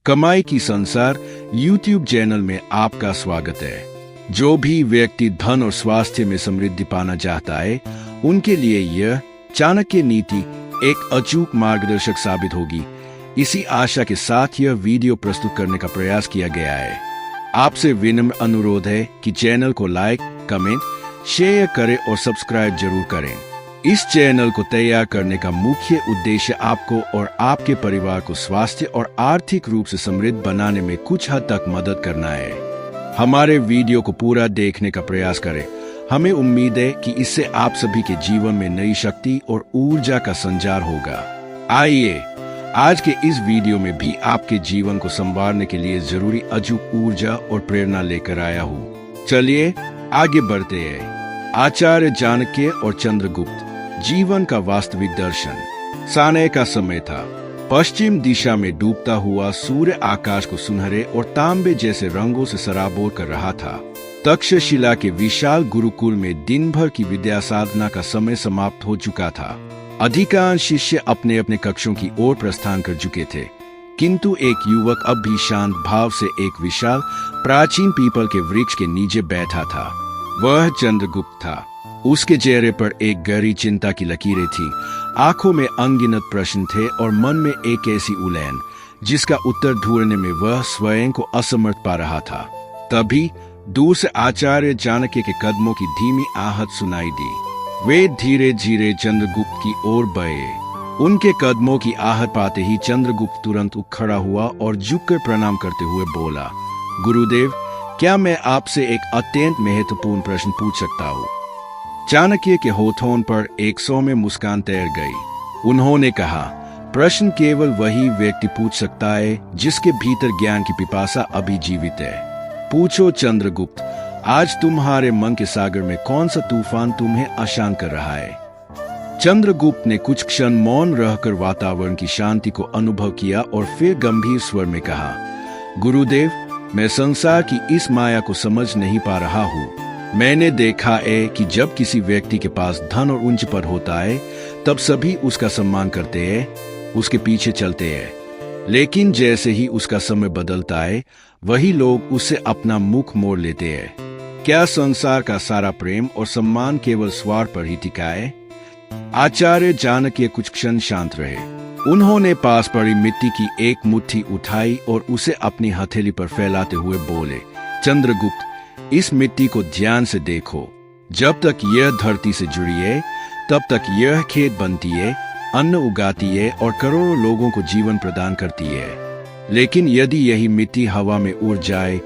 कमाई की संसार YouTube चैनल में आपका स्वागत है। जो भी व्यक्ति धन और स्वास्थ्य में समृद्धि पाना चाहता है, उनके लिए यह चाणक्य नीति एक अचूक मार्गदर्शक साबित होगी। इसी आशा के साथ यह वीडियो प्रस्तुत करने का प्रयास किया गया है। आपसे विनम्र अनुरोध है कि चैनल को लाइक, कमेंट, शेयर करें और सब्सक्राइब जरूर करें। इस चैनल को तैयार करने का मुख्य उद्देश्य आपको और आपके परिवार को स्वास्थ्य और आर्थिक रूप से समृद्ध बनाने में कुछ हद तक मदद करना है। हमारे वीडियो को पूरा देखने का प्रयास करें। हमें उम्मीद है कि इससे आप सभी के जीवन में नई शक्ति और ऊर्जा का संचार होगा। आइए आज के इस वीडियो में भी आपके जीवन को संवारने के लिए जरूरी अचूक ऊर्जा और प्रेरणा लेकर आया हूँ। चलिए आगे बढ़ते हैं। आचार्य चाणक्य और चंद्रगुप्त, जीवन का वास्तविक दर्शन। सायं का समय था। पश्चिम दिशा में डूबता हुआ सूर्य आकाश को सुनहरे और तांबे जैसे रंगों से सराबोर कर रहा था। तक्षशिला के विशाल गुरुकुल में दिन भर की विद्या साधना का समय समाप्त हो चुका था। अधिकांश शिष्य अपने अपने कक्षों की ओर प्रस्थान कर चुके थे, किंतु एक युवक अब भी शांत भाव से एक विशाल प्राचीन पीपल के वृक्ष के नीचे बैठा था। वह चंद्रगुप्त था। उसके चेहरे पर एक गहरी चिंता की लकीरें थी, आंखों में अनगिनत प्रश्न थे और मन में एक ऐसी उलझन जिसका उत्तर ढूंढने में वह स्वयं को असमर्थ पा रहा था। तभी दूर से आचार्य चाणक्य के कदमों की धीमी आहट सुनाई दी। वे धीरे धीरे चंद्रगुप्त की ओर बढ़े। उनके कदमों की आहट पाते ही चंद्रगुप्त तुरंत उठ खड़ा हुआ और झुककर प्रणाम करते हुए बोला, गुरुदेव, क्या मैं आपसे एक अत्यंत महत्वपूर्ण प्रश्न पूछ सकता हूँ? चाणक्य के होठों पर एक सौम्य मुस्कान तैर गई। उन्होंने कहा, प्रश्न केवल वही व्यक्ति पूछ सकता है जिसके भीतर ज्ञान की पिपासा अभी जीवित है। पूछो चंद्रगुप्त, आज तुम्हारे मन के सागर में कौन सा तूफान तुम्हें अशांत कर रहा है? चंद्रगुप्त ने कुछ क्षण मौन रहकर वातावरण की शांति को अनुभव किया और फिर गंभीर स्वर में कहा, गुरुदेव, मैं संसार की इस माया को समझ नहीं पा रहा हूँ। मैंने देखा है कि जब किसी व्यक्ति के पास धन और उच्च पद होता है, तब सभी उसका सम्मान करते हैं, उसके पीछे चलते हैं। लेकिन जैसे ही उसका समय बदलता है, वही लोग उससे अपना मुख मोड़ लेते हैं। क्या संसार का सारा प्रेम और सम्मान केवल स्वार्थ पर ही टिका है? आचार्य चाणक्य कुछ क्षण शांत रहे। उन्होंने पास पड़ी मिट्टी की एक मुट्ठी उठाई और उसे अपनी हथेली पर फैलाते हुए बोले, चंद्रगुप्त, इस मिट्टी को ध्यान से देखो। जब तक यह धरती से जुड़ी है, तब तक यह खेत बनती है, अन्न उगाती है और करोड़ों लोगों को जीवन प्रदान करती है। लेकिन यदि यही मिट्टी हवा में उड़ जाए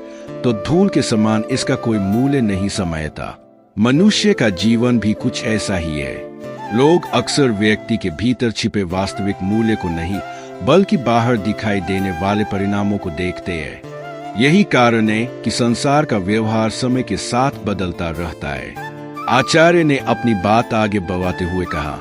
तो धूल के समान इसका कोई मूल्य नहीं समाता। मनुष्य का जीवन भी कुछ ऐसा ही है। लोग अक्सर व्यक्ति के भीतर छिपे वास्तविक मूल्य को नहीं, बल्कि बाहर दिखाई देने वाले परिणामों को देखते हैं। यही कारण है कि संसार का व्यवहार समय के साथ बदलता रहता है। आचार्य ने अपनी बात आगे बढ़ाते हुए कहा,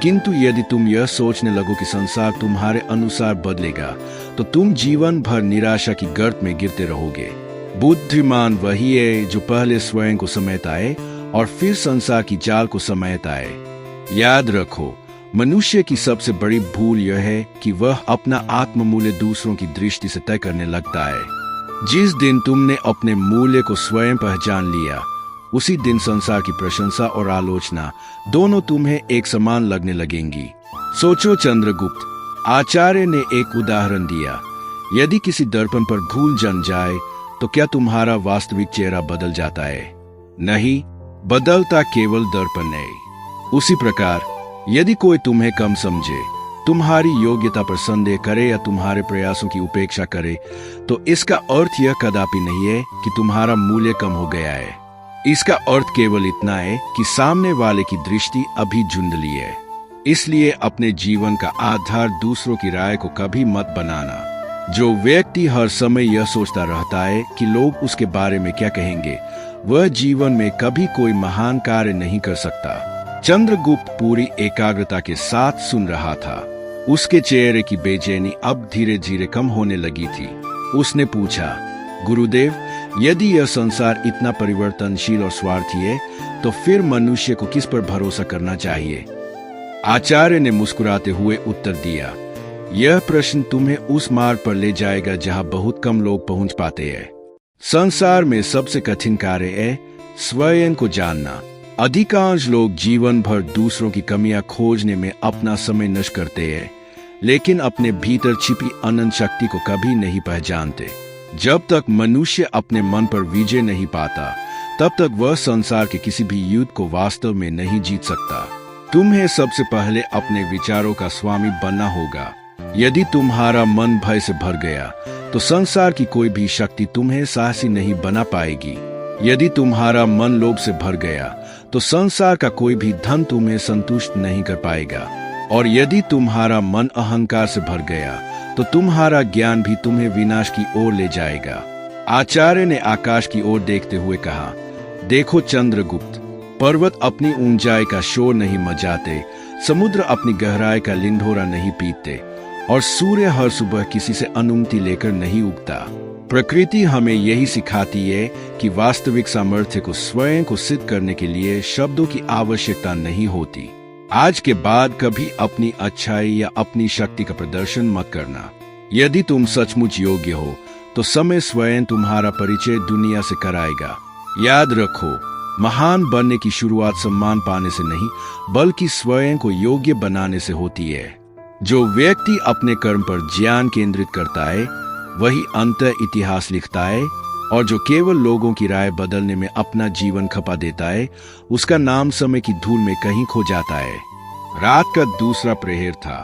किंतु यदि तुम यह सोचने लगो कि संसार तुम्हारे अनुसार बदलेगा, तो तुम जीवन भर निराशा की गर्त में गिरते रहोगे। बुद्धिमान वही है जो पहले स्वयं को समेटता है और फिर संसार की जाल को समेटता है। याद रखो, मनुष्य की सबसे बड़ी भूल यह है कि वह अपना आत्ममूल्य दूसरों की दृष्टि से तय करने लगता है। जिस दिन तुमने अपने मूल्य को स्वयं पहचान लिया, उसी दिन संसार की प्रशंसा और आलोचना दोनों तुम्हें एक समान लगने लगेंगी। सोचो चंद्रगुप्त, आचार्य ने एक उदाहरण दिया। यदि किसी दर्पण पर धूल जम जाए तो क्या तुम्हारा वास्तविक चेहरा बदल जाता है? नहीं, बदलता केवल दर्पण है। उसी प्रकार यदि कोई तुम्हें कम समझे, तुम्हारी योग्यता पर संदेह करे या तुम्हारे प्रयासों की उपेक्षा करे, तो इसका अर्थ यह कदापि नहीं है कि तुम्हारा मूल्य कम हो गया है। इसका अर्थ केवल इतना है कि सामने वाले की दृष्टि अभी धुंधली है। इसलिए अपने जीवन का आधार दूसरों की राय को कभी मत बनाना। जो व्यक्ति हर समय यह सोचता रहता है कि लोग उसके बारे में क्या कहेंगे, वह जीवन में कभी कोई महान कार्य नहीं कर सकता। चंद्रगुप्त पूरी एकाग्रता के साथ सुन रहा था। उसके चेहरे की बेचैनी अब धीरे धीरे कम होने लगी थी। उसने पूछा, गुरुदेव, यदि यह संसार इतना परिवर्तनशील और स्वार्थी है, तो फिर मनुष्य को किस पर भरोसा करना चाहिए? आचार्य ने मुस्कुराते हुए उत्तर दिया, यह प्रश्न तुम्हें उस मार्ग पर ले जाएगा जहां बहुत कम लोग पहुंच पाते हैं। संसार में सबसे कठिन कार्य है स्वयं को जानना। अधिकांश लोग जीवन भर दूसरों की कमियां खोजने में अपना समय नष्ट करते हैं, लेकिन अपने भीतर छिपी अनंत शक्ति को कभी नहीं पहचानते। जब तक मनुष्य अपने मन पर विजय नहीं पाता, तब तक वह संसार के किसी भी युद्ध को वास्तव में नहीं जीत सकता। तुम्हें सबसे पहले अपने विचारों का स्वामी बनना होगा। यदि तुम्हारा मन भय से भर गया, तो संसार की कोई भी शक्ति तुम्हें साहसी नहीं बना पाएगी। यदि तुम्हारा मन लोभ से भर गया, तो संसार का कोई भी धन तुम्हें संतुष्ट नहीं कर पाएगा। और यदि तुम्हारा मन अहंकार से भर गया, तो तुम्हारा ज्ञान भी तुम्हें विनाश की ओर ले जाएगा। आचार्य ने आकाश की ओर देखते हुए कहा, देखो चंद्रगुप्त, पर्वत अपनी ऊंचाई का शोर नहीं मचाते, समुद्र अपनी गहराई का लिंढोरा नहीं पीते, और सूर्य हर सुबह किसी से अनुमति लेकर नहीं उगता। प्रकृति हमें यही सिखाती है कि वास्तविक सामर्थ्य को स्वयं को सिद्ध करने के लिए शब्दों की आवश्यकता नहीं होती। आज के बाद कभी अपनी अच्छाई या अपनी शक्ति का प्रदर्शन मत करना। यदि तुम सचमुच योग्य हो, तो समय स्वयं तुम्हारा परिचय दुनिया से कराएगा। याद रखो, महान बनने की शुरुआत सम्मान पाने से नहीं, बल्कि स्वयं को योग्य बनाने से होती है। जो व्यक्ति अपने कर्म पर ध्यान केंद्रित करता है, वही अंततः इतिहास लिखता है, और जो केवल लोगों की राय बदलने में अपना जीवन खपा देता है, उसका नाम समय की धूल में कहीं खो जाता है। रात का दूसरा प्रहर था।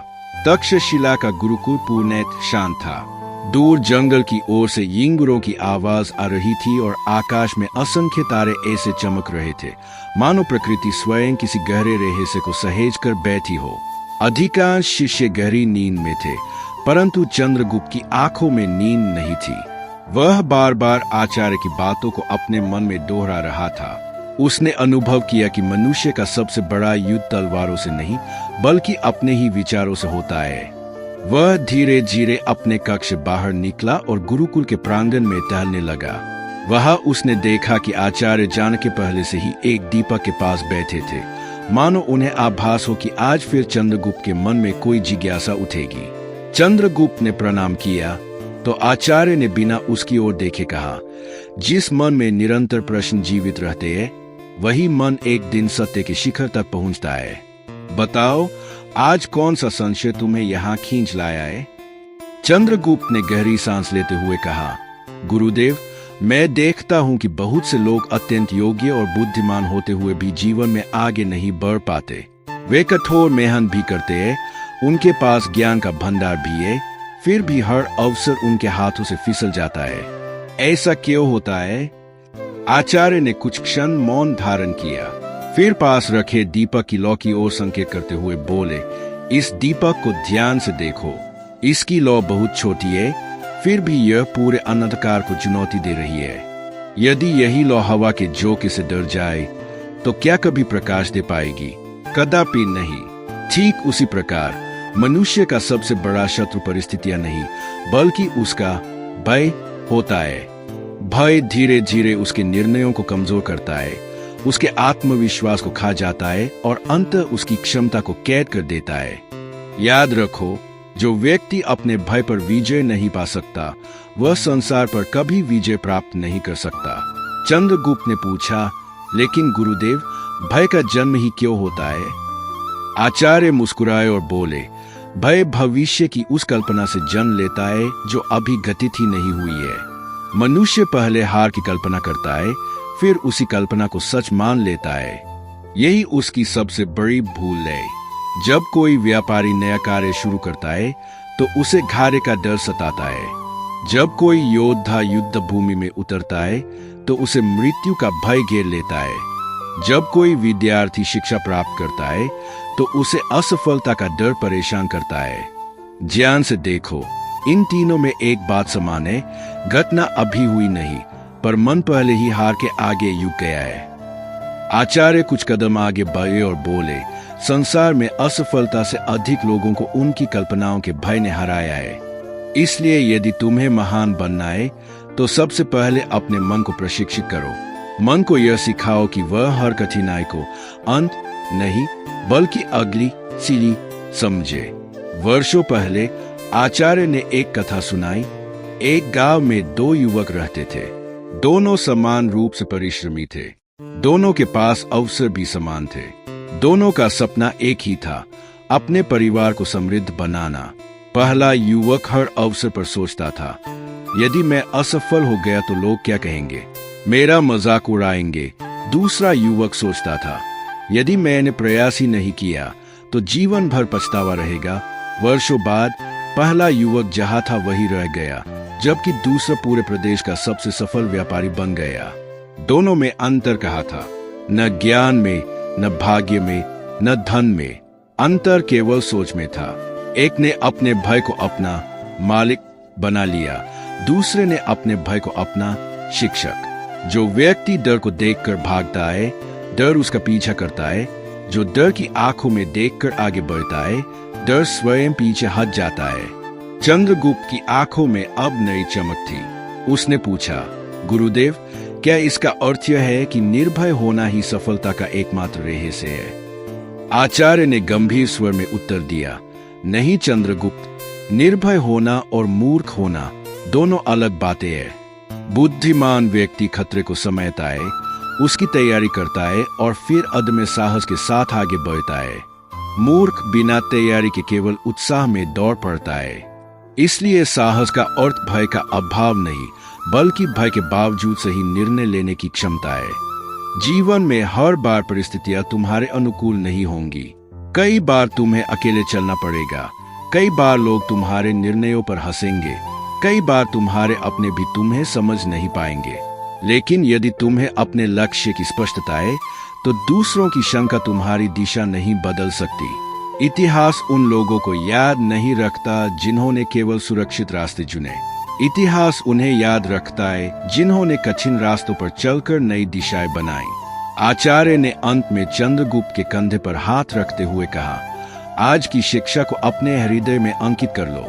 तक्षशिला का गुरुकुल पूर्णतः शांत था। दूर जंगल की ओर से यिंगुरों की आवाज आ रही थी और आकाश में असंख्य तारे ऐसे चमक रहे थे मानो प्रकृति स्वयं किसी गहरे रहस्य को सहेज कर बैठी हो। अधिकांश शिष्य गहरी नींद में थे, परंतु चंद्रगुप्त की आंखों में नींद नहीं थी। वह बार बार आचार्य की बातों को अपने मन में दोहरा रहा था। उसने अनुभव किया कि मनुष्य का सबसे बड़ा युद्ध तलवारों से नहीं, बल्कि अपने ही विचारों से होता है। वह धीरे धीरे अपने कक्ष से बाहर निकला और गुरुकुल के प्रांगण में टहलने लगा। वहां उसने देखा कि आचार्य जाने के पहले से ही एक दीपक के पास बैठे थे, मानो उन्हें आभास हो कि आज फिर चंद्रगुप्त के मन में कोई जिज्ञासा उठेगी। चंद्रगुप्त ने प्रणाम किया तो आचार्य ने बिना उसकी ओर देखे कहा, जिस मन में निरंतर प्रश्न जीवित रहते हैं, वही मन एक दिन सत्य के शिखर तक पहुंचता है। बताओ, आज कौन सा संशय तुम्हें यहाँ खींच लाया है? चंद्रगुप्त ने गहरी सांस लेते हुए कहा, गुरुदेव, मैं देखता हूँ कि बहुत से लोग अत्यंत योग्य और बुद्धिमान होते हुए भी जीवन में आगे नहीं बढ़ पाते। वे कठोर मेहनत भी करते हैं, उनके पास ज्ञान का भंडार भी है, फिर भी हर अवसर उनके हाथों से फिसल जाता है। ऐसा क्यों होता है? आचार्य ने कुछ क्षण मौन धारण किया, फिर पास रखे दीपक की लौ की ओर संकेत करते हुए बोले, इस दीपक को ध्यान से देखो। इसकी लौ बहुत छोटी है, फिर भी यह पूरे अंधकार को चुनौती दे रही है। यदि यही लौ हवा के झोंके से डर जाए, तो क्या कभी प्रकाश दे पाएगी? कदापि नहीं। ठीक उसी प्रकार मनुष्य का सबसे बड़ा शत्रु परिस्थितियां नहीं, बल्कि उसका भय होता है। भय धीरे धीरे उसके निर्णयों को कमजोर करता है, उसके आत्मविश्वास को खा जाता है और अंततः उसकी क्षमता को कैद कर देता है। याद रखो, जो व्यक्ति अपने भय पर विजय नहीं पा सकता, वह संसार पर कभी विजय प्राप्त नहीं कर सकता। चंद्रगुप्त ने पूछा, लेकिन गुरुदेव, भय का जन्म ही क्यों होता है? आचार्य मुस्कुराए और बोले, भय भविष्य की उस कल्पना से जन्म लेता है जो अभी घटित ही नहीं हुई है। मनुष्य पहले हार की कल्पना करता है, फिर उसी कल्पना को सच मान लेता है। यही उसकी सबसे बड़ी भूल है। जब कोई व्यापारी नया कार्य शुरू करता है, तो उसे घाटे का डर सताता है। जब कोई योद्धा युद्ध भूमि में उतरता है, तो उसे मृत्यु का भय घेर लेता है। जब कोई विद्यार्थी शिक्षा प्राप्त करता है, तो उसे असफलता का डर परेशान करता है। ध्यान से देखो, इन तीनों में एक बात समान है, घटना अभी हुई नहीं, पर मन पहले ही हार के आगे झुक गया है। आचार्य कुछ कदम आगे बढ़े और बोले, संसार में असफलता से अधिक लोगों को उनकी कल्पनाओं के भय ने हराया है। इसलिए यदि तुम्हें महान बनना है, तो सबसे पहले अपने मन को प्रशिक्षित करो। मन को यह सिखाओ कि वह हर कठिनाई को अंत नहीं, बल्कि अगली सीढ़ी समझे। वर्षों पहले आचार्य ने एक कथा सुनाई। एक गांव में दो युवक रहते थे। दोनों समान रूप से परिश्रमी थे। दोनों के पास अवसर भी समान थे। दोनों का सपना एक ही था, अपने परिवार को समृद्ध बनाना। पहला युवक हर अवसर पर सोचता था, यदि मैं असफल हो गया तो लोग क्या कहेंगे, मेरा मजाक उड़ाएंगे। दूसरा युवक सोचता था, यदि मैंने प्रयास ही नहीं किया तो जीवन भर पछतावा रहेगा। वर्षों बाद पहला युवक जहां था वही रह गया, जबकि दूसरा पूरे प्रदेश का सबसे सफल व्यापारी बन गया। दोनों में अंतर कहा था, न ज्ञान में, न भाग्य में, न धन में। अंतर केवल सोच में था। एक ने अपने भय को अपना मालिक बना लिया, दूसरे ने अपने भय को अपना शिक्षक। जो व्यक्ति डर को देखकर भागता है, डर उसका पीछा करता है। जो डर की आंखों में देखकर आगे बढ़ता है, डर स्वयं पीछे हट जाता है। चंद्रगुप्त की आंखों में अब नई चमक थी। उसने पूछा, गुरुदेव, क्या इसका अर्थ यह है कि निर्भय होना ही सफलता का एकमात्र रहस्य है? आचार्य ने गंभीर स्वर में उत्तर दिया, नहीं चंद्रगुप्त, निर्भय होना और मूर्ख होना दोनों अलग बातें हैं। बुद्धिमान व्यक्ति खतरे को समझता है, उसकी तैयारी करता है और फिर अदम्य साहस के साथ आगे बढ़ता है। मूर्ख बिना तैयारी के केवल उत्साह में दौड़ पड़ता है। इसलिए साहस का अर्थ भय का अभाव नहीं, बल्कि भय के बावजूद सही निर्णय लेने की क्षमता है। जीवन में हर बार परिस्थितियां तुम्हारे अनुकूल नहीं होंगी। कई बार तुम्हें अकेले चलना पड़ेगा। कई बार लोग तुम्हारे निर्णयों पर हंसेंगे। कई बार तुम्हारे अपने भी तुम्हें समझ नहीं पाएंगे। लेकिन यदि तुम्हें अपने लक्ष्य की स्पष्टता है, तो दूसरों की शंका तुम्हारी दिशा नहीं बदल सकती। इतिहास उन लोगों को याद नहीं रखता जिन्होंने केवल सुरक्षित रास्ते चुने। इतिहास उन्हें याद रखता है जिन्होंने कठिन रास्तों पर चलकर नई दिशाएं बनाई। आचार्य ने अंत में चंद्रगुप्त के कंधे पर हाथ रखते हुए कहा, आज की शिक्षा को अपने हृदय में अंकित कर लो।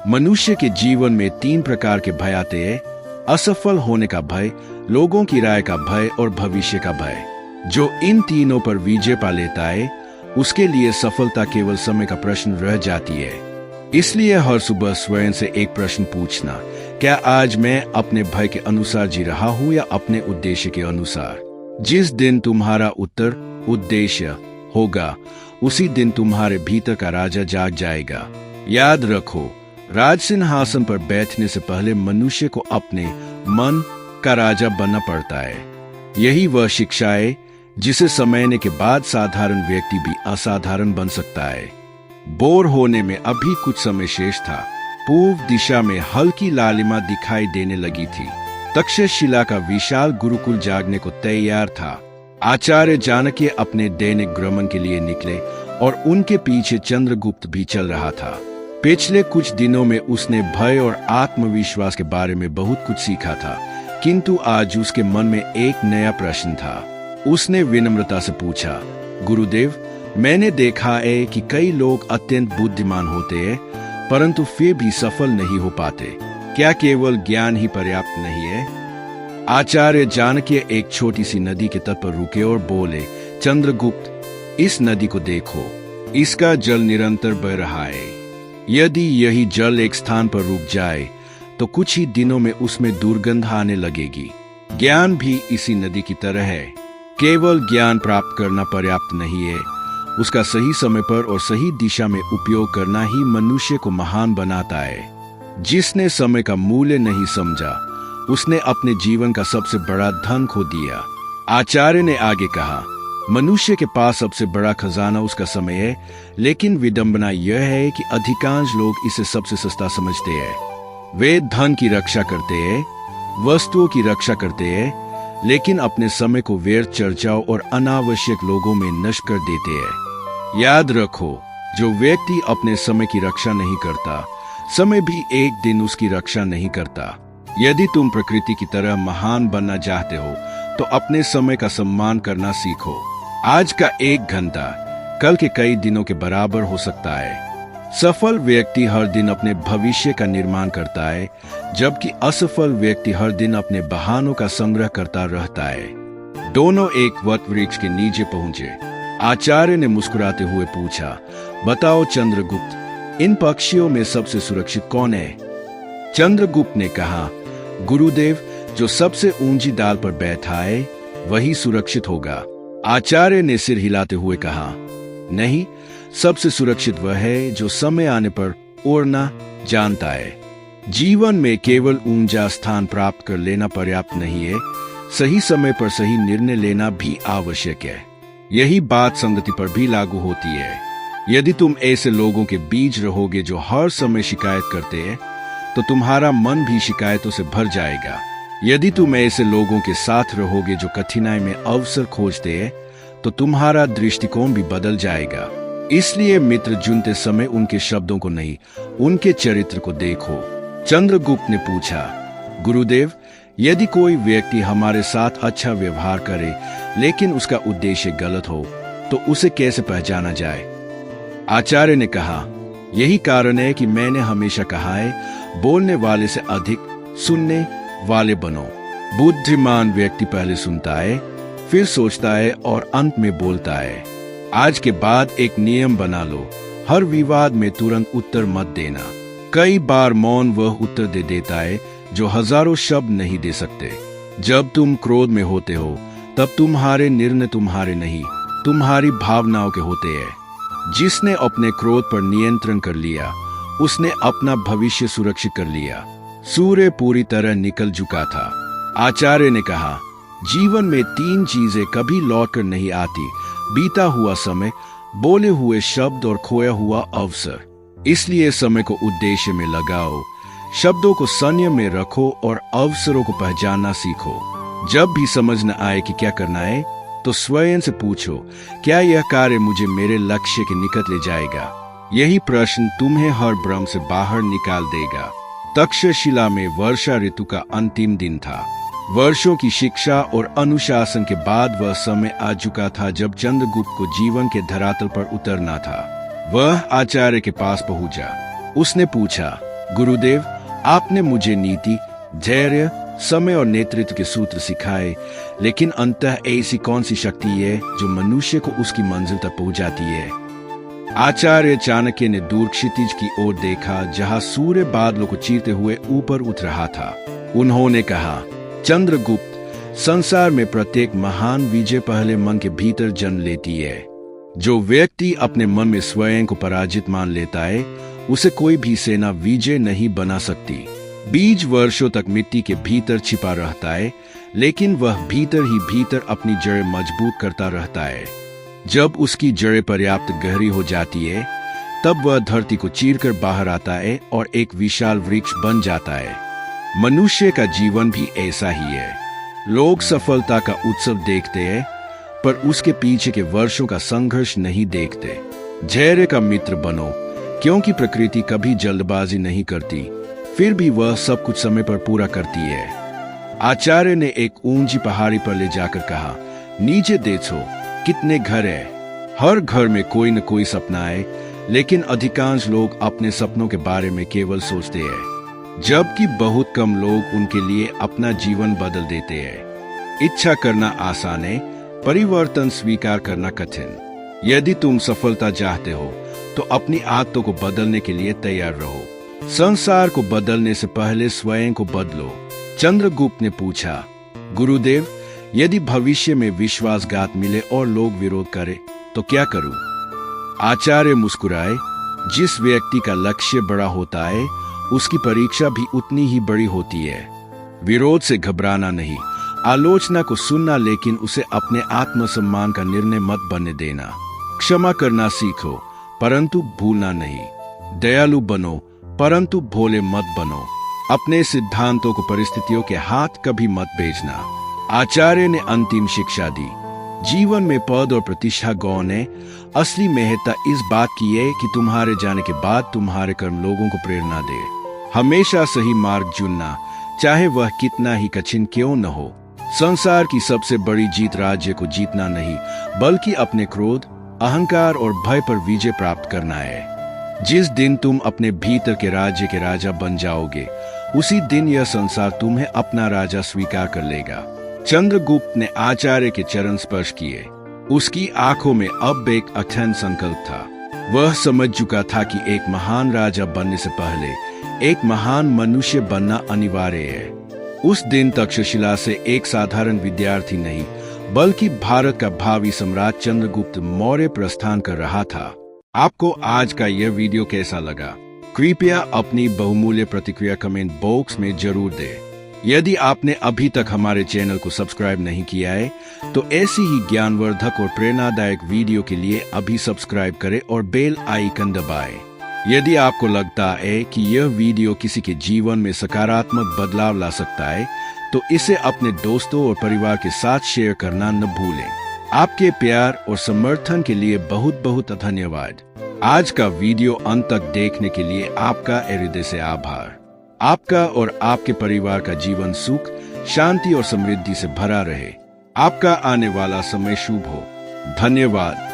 मनुष्य के जीवन में 3 प्रकार के भय आते हैं, असफल होने का भय, लोगों की राय का भय और भविष्य का भय। जो इन तीनों पर विजय पा लेता है, उसके लिए सफलता केवल समय का प्रश्न रह जाती है। इसलिए हर सुबह स्वयं से एक प्रश्न पूछना, क्या आज मैं अपने भय के अनुसार जी रहा हूं या अपने उद्देश्य के अनुसार? जिस दिन तुम्हारा उत्तर उद्देश्य होगा, उसी दिन तुम्हारे भीतर का राजा जाग जाएगा। याद रखो, राज सिंहासन पर बैठने से पहले मनुष्य को अपने मन का राजा बनना पड़ता है। यही वह शिक्षा है जिसे समझने के बाद साधारण व्यक्ति भी असाधारण बन सकता है। बोर होने में अभी कुछ समय शेष था। पूर्व दिशा में हल्की लालिमा दिखाई देने लगी थी। तक्षशिला का विशाल गुरुकुल जागने को तैयार था। आचार्य चाणक्य अपने दैनिक भ्रमण के लिए निकले और उनके पीछे चंद्रगुप्त भी चल रहा था। पिछले कुछ दिनों में उसने भय और आत्मविश्वास के बारे में बहुत कुछ सीखा था, किंतु आज उसके मन में एक नया प्रश्न था। उसने विनम्रता से पूछा, गुरुदेव, मैंने देखा है कि कई लोग अत्यंत बुद्धिमान होते हैं, परंतु फिर भी सफल नहीं हो पाते। क्या केवल ज्ञान ही पर्याप्त नहीं है? आचार्य चाणक्य एक छोटी सी नदी के तट पर रुके और बोले, चंद्रगुप्त, इस नदी को देखो, इसका जल निरंतर बह रहा है। यदि यही जल एक स्थान पर रुक जाए तो कुछ ही दिनों में उसमें दुर्गंध आने लगेगी। ज्ञान भी इसी नदी की तरह है। केवल ज्ञान प्राप्त करना पर्याप्त नहीं है, उसका सही समय पर और सही दिशा में उपयोग करना ही मनुष्य को महान बनाता है। जिसने समय का मूल्य नहीं समझा, उसने अपने जीवन का सबसे बड़ा धन खो दिया। आचार्य ने आगे कहा, मनुष्य के पास सबसे बड़ा खजाना उसका समय है, लेकिन विडंबना यह है कि अधिकांश लोग इसे सबसे सस्ता समझते हैं। वे धन की रक्षा करते हैं, वस्तुओं की रक्षा करते हैं, लेकिन अपने समय को व्यर्थ चर्चाओं और अनावश्यक लोगों में नष्ट कर देते हैं। याद रखो, जो व्यक्ति अपने समय की रक्षा नहीं करता, समय भी एक दिन उसकी रक्षा नहीं करता। यदि तुम प्रकृति की तरह महान बनना चाहते हो, तो अपने समय का सम्मान करना सीखो। आज का 1 घंटा कल के कई दिनों के बराबर हो सकता है। सफल व्यक्ति हर दिन अपने भविष्य का निर्माण करता है, जबकि असफल व्यक्ति हर दिन अपने बहानों का संग्रह करता रहता है। दोनों एक वट वृक्ष के नीचे पहुंचे। आचार्य ने मुस्कुराते हुए पूछा, बताओ चंद्रगुप्त, इन पक्षियों में सबसे सुरक्षित कौन है? चंद्रगुप्त ने कहा, गुरुदेव, जो सबसे ऊंची डाल पर बैठा है वही सुरक्षित होगा। आचार्य ने सिर हिलाते हुए कहा, नहीं, सबसे सुरक्षित वह है जो समय आने पर उड़ना जानता है। जीवन में केवल ऊंचा स्थान प्राप्त कर लेना पर्याप्त नहीं है, सही समय पर सही निर्णय लेना भी आवश्यक है। यही बात संगति पर भी लागू होती है। यदि तुम ऐसे लोगों के बीच रहोगे जो हर समय शिकायत करते हैं, तो तुम्हारा मन भी शिकायतों से भर जाएगा। यदि तुम ऐसे लोगों के साथ रहोगे जो कठिनाई में अवसर खोजते हैं, तो तुम्हारा दृष्टिकोण भी बदल जाएगा। इसलिए मित्र चुनते समय उनके शब्दों को नहीं, उनके चरित्र को देखो। चंद्रगुप्त ने पूछा, गुरुदेव, यदि कोई व्यक्ति हमारे साथ अच्छा व्यवहार करे लेकिन उसका उद्देश्य गलत हो, तो उसे कैसे पहचाना जाए? आचार्य ने कहा, यही कारण है कि मैंने हमेशा कहा है, बोलने वाले से अधिक सुनने वाले बनो। बुद्धिमान व्यक्ति पहले सुनता है, फिर सोचता है और अंत में बोलता है। आज के बाद एक नियम बना लो, हर विवाद में तुरंत उत्तर मत देना। कई बार मौन वह उत्तर दे देता है जो हजारों शब्द नहीं दे सकते। जब तुम क्रोध में होते हो, तब तुम्हारे निर्णय तुम्हारे नहीं, तुम्हारी भावनाओं के होते हैं। जिसने अपने क्रोध पर नियंत्रण कर लिया, उसने अपना भविष्य सुरक्षित कर लिया। सूर्य पूरी तरह निकल चुका था। आचार्य ने कहा, जीवन में 3 चीजें कभी लौट कर नहीं आती: बीता हुआ समय, बोले हुए शब्द और खोया हुआ अवसर। इसलिए समय को उद्देश्य में लगाओ, शब्दों को संयम में रखो और अवसरों को पहचानना सीखो। जब भी समझ न आए कि क्या करना है, तो स्वयं से पूछो, क्या यह कार्य मुझे मेरे लक्ष्य के निकट ले जाएगा? यही प्रश्न तुम्हें हर भ्रम से बाहर निकाल देगा। तक्षशिला में वर्षा ऋतु का अंतिम दिन था। वर्षों की शिक्षा और अनुशासन के बाद वह समय आ चुका था जब चंद्रगुप्त को जीवन के धरातल पर उतरना था। वह आचार्य के पास पहुंचा। उसने पूछा, गुरुदेव, आपने मुझे नीति, धैर्य, समय और नेतृत्व के सूत्र सिखाए, लेकिन अंततः ऐसी कौन सी शक्ति है जो मनुष्य को उसकी मंजिल तक पहुंचाती है? आचार्य चाणक्य ने दूर क्षितिज की ओर देखा, जहां सूर्य बादलों को चीरते हुए ऊपर उठ रहा था। उन्होंने कहा, चंद्रगुप्त, संसार में प्रत्येक महान विजय पहले मन के भीतर जन्म लेती है। जो व्यक्ति अपने मन में स्वयं को पराजित मान लेता है, उसे कोई भी सेना विजय नहीं बना सकती। बीज वर्षों तक मिट्टी के भीतर छिपा रहता है, लेकिन वह भीतर ही भीतर अपनी जड़ें मजबूत करता रहता है। जब उसकी जड़ें पर्याप्त गहरी हो जाती है, तब वह धरती को चीरकर बाहर आता है और एक विशाल वृक्ष बन जाता है। मनुष्य का जीवन भी ऐसा ही है। लोग सफलता का उत्सव देखते हैं, पर उसके पीछे के वर्षों का संघर्ष नहीं देखते। धैर्य का मित्र बनो, क्योंकि प्रकृति कभी जल्दबाजी नहीं करती, फिर भी वह सब कुछ समय पर पूरा करती है। आचार्य ने एक ऊंची पहाड़ी पर ले जाकर कहा, नीचे देखो, कितने घर हैं। हर घर में कोई न कोई सपना है, लेकिन अधिकांश लोग अपने सपनों के बारे में केवल सोचते हैं, जबकि बहुत कम लोग उनके लिए अपना जीवन बदल देते हैं। इच्छा करना आसान है, परिवर्तन स्वीकार करना कठिन। यदि तुम सफलता चाहते हो, तो अपनी आदतों को बदलने के लिए तैयार रहो। संसार को बदलने से पहले स्वयं को बदलो। चंद्रगुप्त ने पूछा, गुरुदेव, यदि भविष्य में विश्वासघात मिले और लोग विरोध करें, तो क्या करूं? आचार्य मुस्कुराए। जिस व्यक्ति का लक्ष्य बड़ा होता है, उसकी परीक्षा भी उतनी ही बड़ी होती है। विरोध से घबराना नहीं, आलोचना को सुनना, लेकिन उसे अपने आत्मसम्मान का निर्णय मत बनने देना। क्षमा करना सीखो, परंतु भूलना नहीं। दयालु बनो, परंतु भोले मत बनो। अपने सिद्धांतों को परिस्थितियों के हाथ कभी मत भेजना। आचार्य ने अंतिम शिक्षा दी। जीवन में पद और प्रतिष्ठा गौण है, असली महत्ता इस बात की है कि तुम्हारे जाने के बाद तुम्हारे कर्म लोगों को प्रेरणा दे। हमेशा सही मार्ग चुनना, चाहे वह कितना ही कठिन क्यों न हो। संसार की सबसे बड़ी जीत राज्य को जीतना नहीं, बल्कि अपने क्रोध, अहंकार और भय पर विजय प्राप्त करना है। जिस दिन तुम अपने भीतर के राज्य के राजा बन जाओगे, उसी दिन यह संसार तुम्हें अपना राजा स्वीकार कर लेगा। चंद्रगुप्त ने आचार्य के चरण स्पर्श किए। उसकी आंखों में अब एक अथन संकल्प था। वह समझ चुका था कि एक महान राजा बनने से पहले एक महान मनुष्य बनना अनिवार्य है। उस दिन तक्षशिला से एक साधारण विद्यार्थी नहीं, बल्कि भारत का भावी सम्राट चंद्रगुप्त मौर्य प्रस्थान कर रहा था। आपको आज का यह वीडियो कैसा लगा? कृपया अपनी बहुमूल्य प्रतिक्रिया कमेंट बॉक्स में जरूर दें। यदि आपने अभी तक हमारे चैनल को सब्सक्राइब नहीं किया है, तो ऐसी ही ज्ञानवर्धक और प्रेरणादायक वीडियो के लिए अभी सब्सक्राइब करें और बेल आइकन दबाएं। यदि आपको लगता है कि यह वीडियो किसी के जीवन में सकारात्मक बदलाव ला सकता है, तो इसे अपने दोस्तों और परिवार के साथ शेयर करना न भूलें। आपके प्यार और समर्थन के लिए बहुत बहुत धन्यवाद। आज का वीडियो अंत तक देखने के लिए आपका हृदय से आभार। आपका और आपके परिवार का जीवन सुख, शांति और समृद्धि से भरा रहे। आपका आने वाला समय शुभ हो। धन्यवाद।